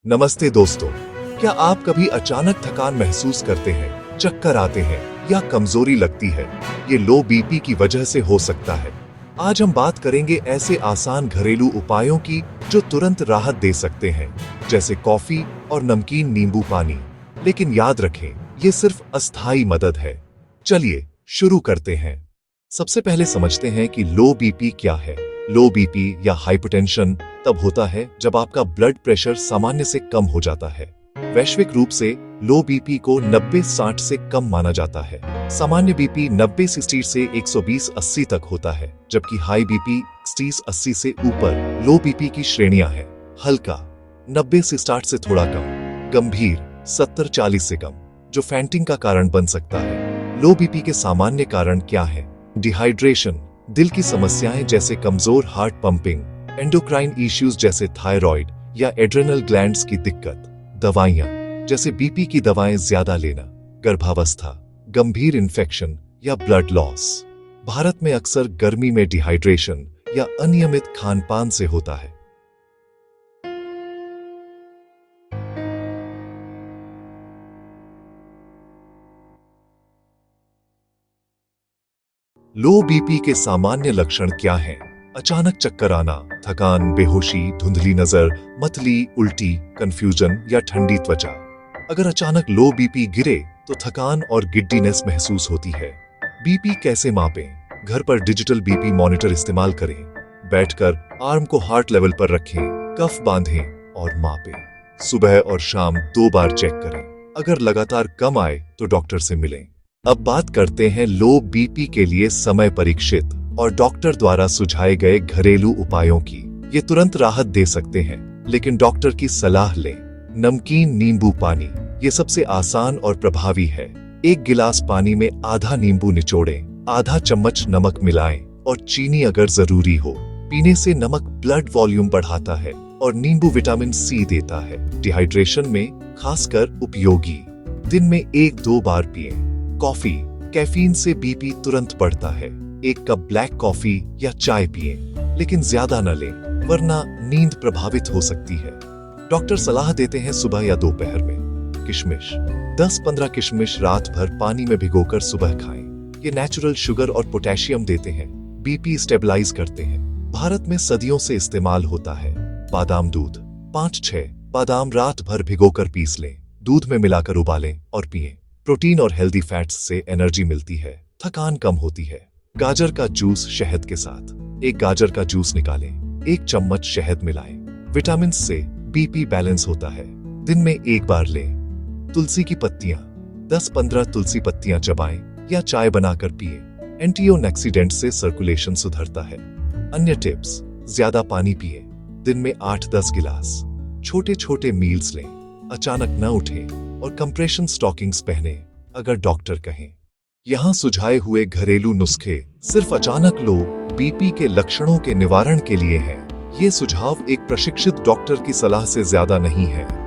नमस्ते दोस्तों, क्या आप कभी अचानक थकान महसूस करते हैं, चक्कर आते हैं या कमजोरी लगती है? ये लो बीपी की वजह से हो सकता है। आज हम बात करेंगे ऐसे आसान घरेलू उपायों की जो तुरंत राहत दे सकते हैं, जैसे कॉफी और नमकीन नींबू पानी। लेकिन याद रखें, ये सिर्फ अस्थायी मदद है। चलिए शुरू करते हैं। सबसे पहले समझते हैं कि लो बीपी क्या है। लो बीपी या हाइपरटेंशन तब होता है जब आपका ब्लड प्रेशर सामान्य से कम हो जाता है। वैश्विक रूप से लो बीपी को 90-60 से कम माना जाता है। सामान्य बीपी 90-60 से 120-80 तक होता है, जबकि हाई बीपी 60-80 से ऊपर लो बीपी की श्रेणियां हैं। हल्का 90 से 60 से थोड़ा कम, गंभीर 70-40 से कम, जो फैंटिंग का कारण बन सकता है। लो बीपी के सामान्य कारण क्या है? डिहाइड्रेशन, दिल की समस्याएं जैसे कमजोर हार्ट पंपिंग, एंडोक्राइन इश्यूज जैसे थायराइड या एड्रेनल ग्लैंड्स की दिक्कत, दवाइयां जैसे बीपी की दवाएं ज्यादा लेना, गर्भावस्था, गंभीर इन्फेक्शन या ब्लड लॉस। भारत में अक्सर गर्मी में डिहाइड्रेशन या अनियमित खान-पान से होता है। लो बीपी के सामान्य लक्षण क्या हैं? अचानक चक्कर आना, थकान, बेहोशी, धुंधली नजर, मतली, उल्टी, कंफ्यूजन या ठंडी त्वचा। अगर अचानक लो बीपी गिरे तो थकान और गिड्डीनेस महसूस होती है। बीपी कैसे मापें? घर पर डिजिटल बीपी मॉनिटर इस्तेमाल करें। बैठकर आर्म को हार्ट लेवल पर रखें, कफ बांधें और मापें। सुबह और शाम 2 बार चेक करें। अगर लगातार कम आए तो डॉक्टर से मिलें। अब बात करते हैं लो बीपी के लिए समय परीक्षित और डॉक्टर द्वारा सुझाए गए घरेलू उपायों की। ये तुरंत राहत दे सकते हैं, लेकिन डॉक्टर की सलाह लें। नमकीन नींबू पानी, ये सबसे आसान और प्रभावी है। 1 गिलास पानी में आधा नींबू निचोड़ें, आधा चम्मच नमक मिलाएं और चीनी अगर जरूरी हो। पीने से नमक ब्लड वॉल्यूम बढ़ाता है और नींबू विटामिन सी देता है। डिहाइड्रेशन में खासकर उपयोगी। दिन में 1-2 बार पिएं। कॉफी, कैफीन से बीपी तुरंत बढ़ता है। 1 कप ब्लैक कॉफी या चाय पिएं, लेकिन ज्यादा न लें, वरना नींद प्रभावित हो सकती है। डॉक्टर सलाह देते हैं सुबह या दोपहर में। किशमिश, 10-15 किशमिश रात भर पानी में भिगोकर सुबह खाएं। ये नेचुरल शुगर और पोटेशियम देते हैं, बीपी स्टेबलाइज करते हैं। भारत में सदियों से इस्तेमाल होता है। बादाम दूध, 5-6 बादाम रात भर भिगोकर पीस लें, दूध में मिलाकर उबालें और पिएं। प्रोटीन और हेल्दी फैट्स से एनर्जी मिलती है, थकान कम होती है। गाजर का जूस शहद के साथ, 1 गाजर का जूस निकालें, 1 चम्मच शहद मिलाएं। विटामिन से बीपी बैलेंस होता है, दिन में 1 बार लें। तुलसी की पत्तियां, 10-15 तुलसी पत्तियां चबाएं या चाय बनाकर पिए। एंटीऑक्सीडेंट से सर्कुलेशन सुधरता है। अन्य टिप्स, ज्यादा पानी पिए, दिन में 8-10 गिलास। छोटे छोटे मील्स लें, अचानक न उठें और कंप्रेशन स्टॉकिंग्स पहने अगर डॉक्टर कहें। यहाँ सुझाए हुए घरेलू नुस्खे सिर्फ अचानक लो बीपी के लक्षणों के निवारण के लिए हैं। ये सुझाव एक प्रशिक्षित डॉक्टर की सलाह से ज्यादा नहीं है।